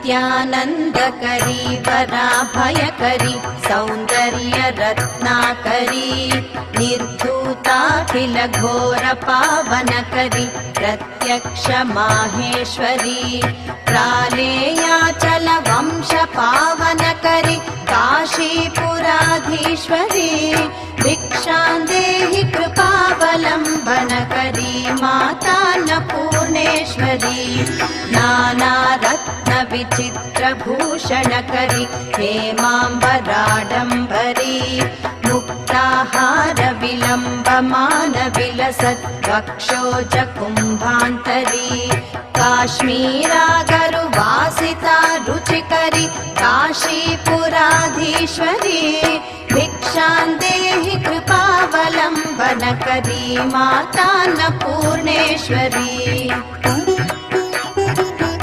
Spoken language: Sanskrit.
नित्यानन्दकरी वराभयकरी सौन्दर्य रत्नाकरी निर्धूताखिल घोर पावनकरी प्रत्यक्ष माहेश्वरी प्रालेयाचल वंश पावनकरी काशीपुराधीश्वरी भिक्षां देहि कृपावलम्बनकरी माता अन्नपूर्णेश्वरी नानारत्न विचित्रभूषणकरी हेमाम्बराडम्बरी मुक्ताहार विलम्बमान विलसत् वक्षोज कुम्भान्तरी काश्मीरागरुवासिता रुचिकरी काशीपुराधीश्वरी भिक्षां देहि कृपावलम्बनकरी माता अन्नपूर्णेश्वरी।